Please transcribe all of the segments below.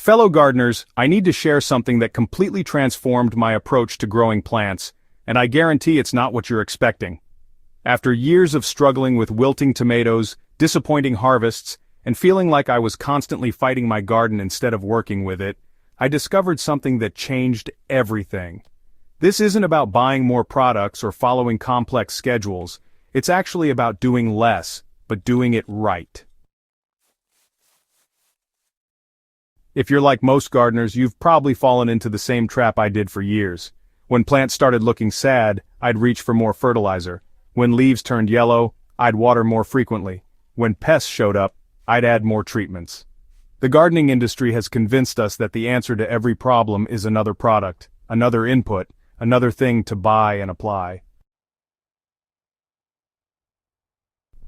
Fellow gardeners, I need to share something that completely transformed my approach to growing plants, and I guarantee it's not what you're expecting. After years of struggling with wilting tomatoes, disappointing harvests, and feeling like I was constantly fighting my garden instead of working with it, I discovered something that changed everything. This isn't about buying more products or following complex schedules. It's actually about doing less, but doing it right. If you're like most gardeners, you've probably fallen into the same trap I did for years. When plants started looking sad, I'd reach for more fertilizer. When leaves turned yellow, I'd water more frequently. When pests showed up, I'd add more treatments. The gardening industry has convinced us that the answer to every problem is another product, another input, another thing to buy and apply.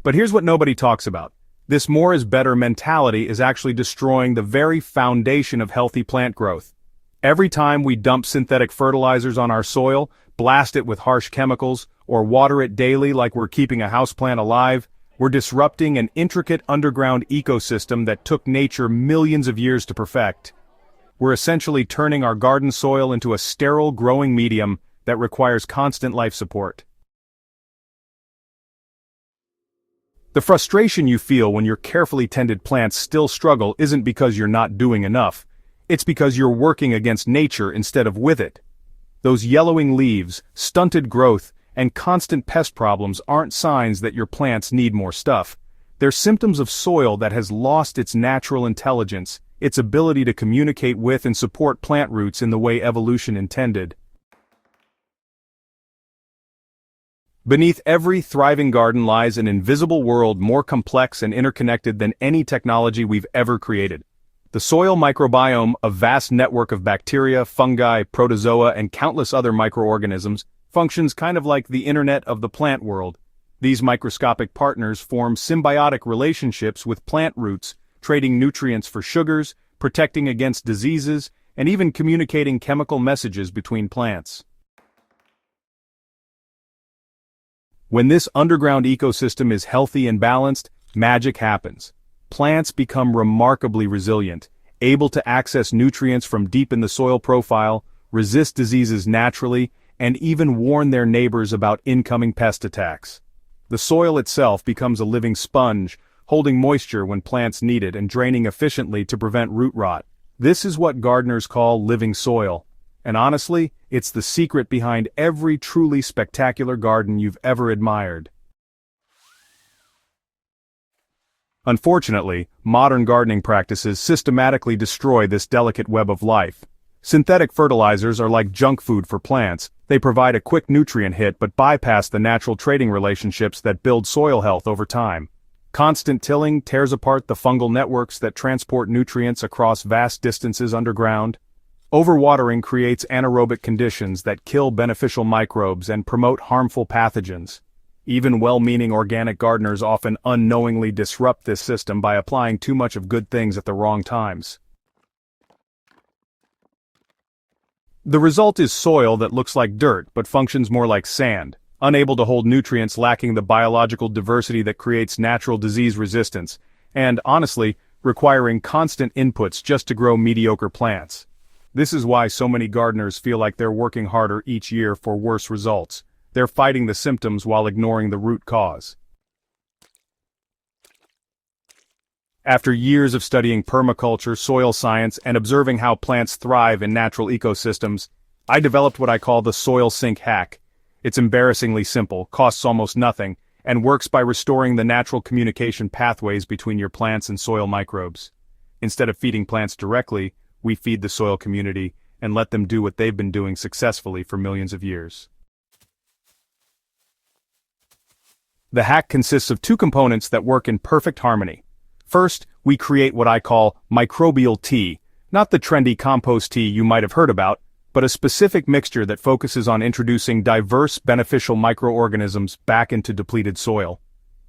But here's what nobody talks about. This more is better mentality is actually destroying the very foundation of healthy plant growth. Every time we dump synthetic fertilizers on our soil, blast it with harsh chemicals, or water it daily like we're keeping a houseplant alive, we're disrupting an intricate underground ecosystem that took nature millions of years to perfect. We're essentially turning our garden soil into a sterile growing medium that requires constant life support. The frustration you feel when your carefully tended plants still struggle isn't because you're not doing enough. It's because you're working against nature instead of with it. Those yellowing leaves, stunted growth, and constant pest problems aren't signs that your plants need more stuff. They're symptoms of soil that has lost its natural intelligence, its ability to communicate with and support plant roots in the way evolution intended. Beneath every thriving garden lies an invisible world more complex and interconnected than any technology we've ever created. The soil microbiome, a vast network of bacteria, fungi, protozoa, and countless other microorganisms, functions kind of like the internet of the plant world. These microscopic partners form symbiotic relationships with plant roots, trading nutrients for sugars, protecting against diseases, and even communicating chemical messages between plants. When this underground ecosystem is healthy and balanced, magic happens. Plants become remarkably resilient, able to access nutrients from deep in the soil profile, resist diseases naturally, and even warn their neighbors about incoming pest attacks. The soil itself becomes a living sponge, holding moisture when plants need it and draining efficiently to prevent root rot. This is what gardeners call living soil. And honestly, it's the secret behind every truly spectacular garden you've ever admired. Unfortunately, modern gardening practices systematically destroy this delicate web of life. Synthetic fertilizers are like junk food for plants. They provide a quick nutrient hit but bypass the natural trading relationships that build soil health over time. Constant tilling tears apart the fungal networks that transport nutrients across vast distances underground. Overwatering creates anaerobic conditions that kill beneficial microbes and promote harmful pathogens. Even well-meaning organic gardeners often unknowingly disrupt this system by applying too much of good things at the wrong times. The result is soil that looks like dirt but functions more like sand, unable to hold nutrients, lacking the biological diversity that creates natural disease resistance, and, honestly, requiring constant inputs just to grow mediocre plants. This is why so many gardeners feel like they're working harder each year for worse results. They're fighting the symptoms while ignoring the root cause. After years of studying permaculture, soil science, and observing how plants thrive in natural ecosystems, I developed what I call the soil sink hack. It's embarrassingly simple, costs almost nothing, and works by restoring the natural communication pathways between your plants and soil microbes. Instead of feeding plants directly, we feed the soil community and let them do what they've been doing successfully for millions of years. The hack consists of two components that work in perfect harmony. First, we create what I call microbial tea, not the trendy compost tea you might have heard about, but a specific mixture that focuses on introducing diverse beneficial microorganisms back into depleted soil.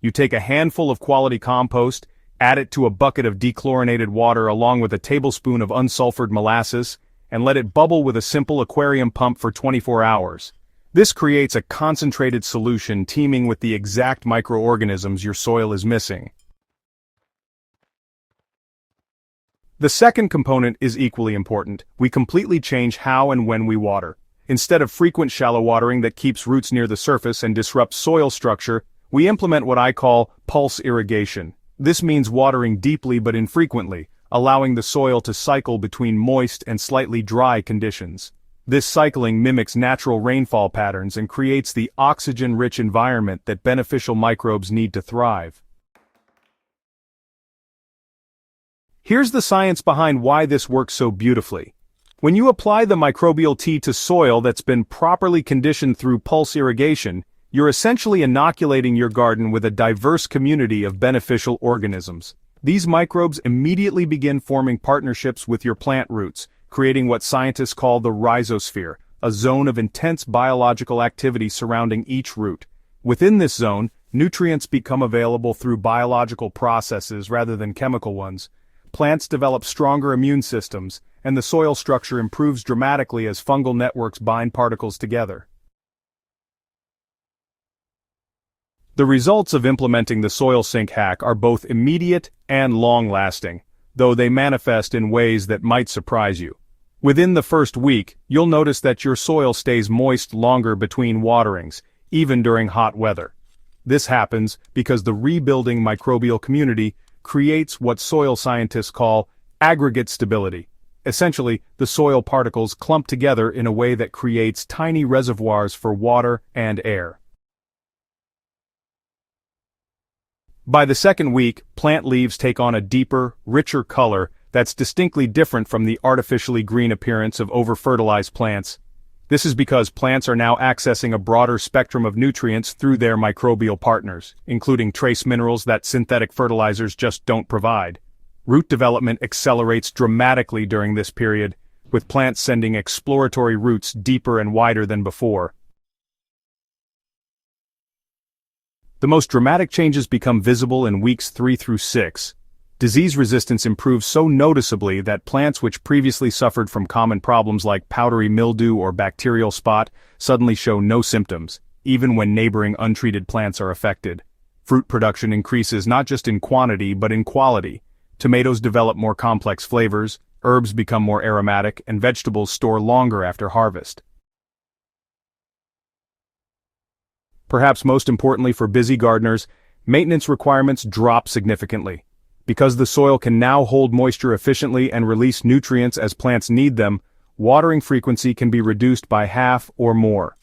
You take a handful of quality compost, add it to a bucket of dechlorinated water along with a tablespoon of unsulfured molasses, and let it bubble with a simple aquarium pump for 24 hours. This creates a concentrated solution teeming with the exact microorganisms your soil is missing. The second component is equally important. We completely change how and when we water. Instead of frequent shallow watering that keeps roots near the surface and disrupts soil structure, we implement what I call pulse irrigation. This means watering deeply but infrequently, allowing the soil to cycle between moist and slightly dry conditions. This cycling mimics natural rainfall patterns and creates the oxygen-rich environment that beneficial microbes need to thrive. Here's the science behind why this works so beautifully. When you apply the microbial tea to soil that's been properly conditioned through pulse irrigation, you're essentially inoculating your garden with a diverse community of beneficial organisms. These microbes immediately begin forming partnerships with your plant roots, creating what scientists call the rhizosphere, a zone of intense biological activity surrounding each root. Within this zone, nutrients become available through biological processes rather than chemical ones. Plants develop stronger immune systems, and the soil structure improves dramatically as fungal networks bind particles together. The results of implementing the soil sink hack are both immediate and long-lasting, though they manifest in ways that might surprise you. Within the first week, you'll notice that your soil stays moist longer between waterings, even during hot weather. This happens because the rebuilding microbial community creates what soil scientists call aggregate stability. Essentially, the soil particles clump together in a way that creates tiny reservoirs for water and air. By the second week, plant leaves take on a deeper, richer color that's distinctly different from the artificially green appearance of over-fertilized plants. This is because plants are now accessing a broader spectrum of nutrients through their microbial partners, including trace minerals that synthetic fertilizers just don't provide. Root development accelerates dramatically during this period, with plants sending exploratory roots deeper and wider than before. The most dramatic changes become visible in weeks 3 through 6. Disease resistance improves so noticeably that plants which previously suffered from common problems like powdery mildew or bacterial spot suddenly show no symptoms, even when neighboring untreated plants are affected. Fruit production increases not just in quantity but in quality. Tomatoes develop more complex flavors, herbs become more aromatic, and vegetables store longer after harvest. Perhaps most importantly for busy gardeners, maintenance requirements drop significantly. Because the soil can now hold moisture efficiently and release nutrients as plants need them, watering frequency can be reduced by half or more.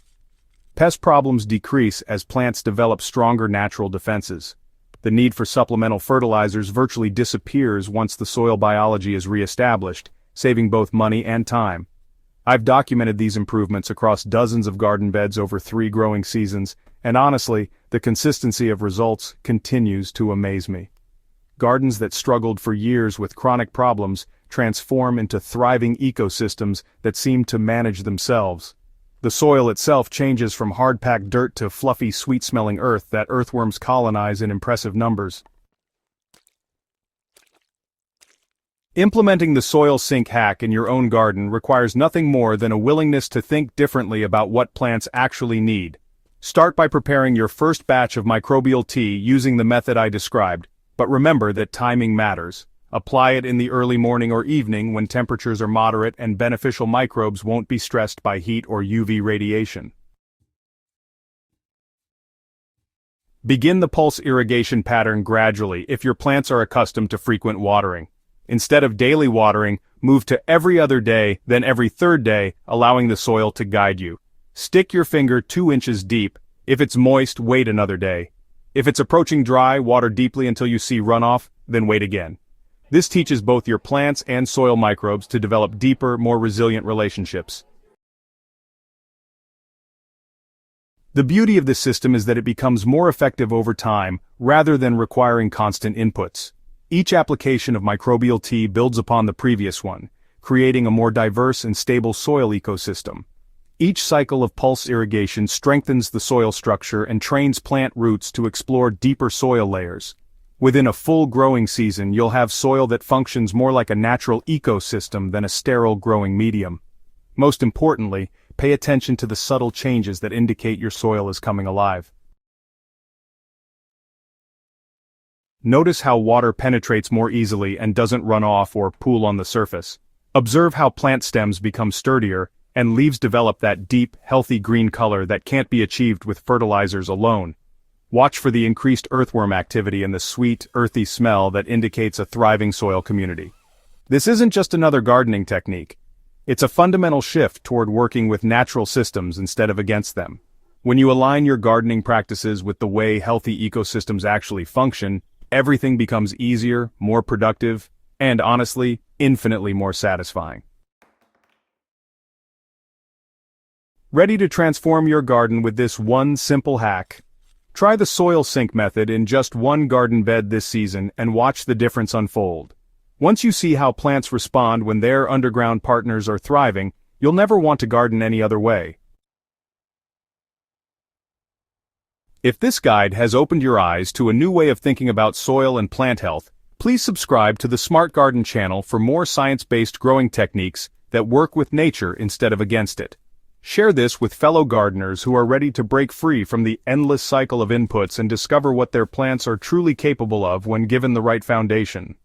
Pest problems decrease as plants develop stronger natural defenses. The need for supplemental fertilizers virtually disappears once the soil biology is reestablished, saving both money and time. I've documented these improvements across dozens of garden beds over 3 growing seasons, and honestly, the consistency of results continues to amaze me. Gardens that struggled for years with chronic problems transform into thriving ecosystems that seem to manage themselves. The soil itself changes from hard-packed dirt to fluffy, sweet-smelling earth that earthworms colonize in impressive numbers. Implementing the soil sink hack in your own garden requires nothing more than a willingness to think differently about what plants actually need. Start by preparing your first batch of microbial tea using the method I described, but remember that timing matters. Apply it in the early morning or evening when temperatures are moderate and beneficial microbes won't be stressed by heat or UV radiation. Begin the pulse irrigation pattern gradually if your plants are accustomed to frequent watering. Instead of daily watering, move to every other day, then every third day, allowing the soil to guide you. Stick your finger 2 inches deep. If it's moist, wait another day. If it's approaching dry, water deeply until you see runoff, then wait again. This teaches both your plants and soil microbes to develop deeper, more resilient relationships. The beauty of this system is that it becomes more effective over time, rather than requiring constant inputs. Each application of microbial tea builds upon the previous one, creating a more diverse and stable soil ecosystem. Each cycle of pulse irrigation strengthens the soil structure and trains plant roots to explore deeper soil layers. Within a full growing season, you'll have soil that functions more like a natural ecosystem than a sterile growing medium. Most importantly, pay attention to the subtle changes that indicate your soil is coming alive. Notice how water penetrates more easily and doesn't run off or pool on the surface. Observe how plant stems become sturdier, and leaves develop that deep, healthy green color that can't be achieved with fertilizers alone. Watch for the increased earthworm activity and the sweet, earthy smell that indicates a thriving soil community. This isn't just another gardening technique. It's a fundamental shift toward working with natural systems instead of against them. When you align your gardening practices with the way healthy ecosystems actually function, everything becomes easier, more productive, and honestly, infinitely more satisfying. Ready to transform your garden with this one simple hack? Try the soil sink method in just one garden bed this season and watch the difference unfold. Once you see how plants respond when their underground partners are thriving, you'll never want to garden any other way. If this guide has opened your eyes to a new way of thinking about soil and plant health, please subscribe to the Smart Garden channel for more science-based growing techniques that work with nature instead of against it. Share this with fellow gardeners who are ready to break free from the endless cycle of inputs and discover what their plants are truly capable of when given the right foundation.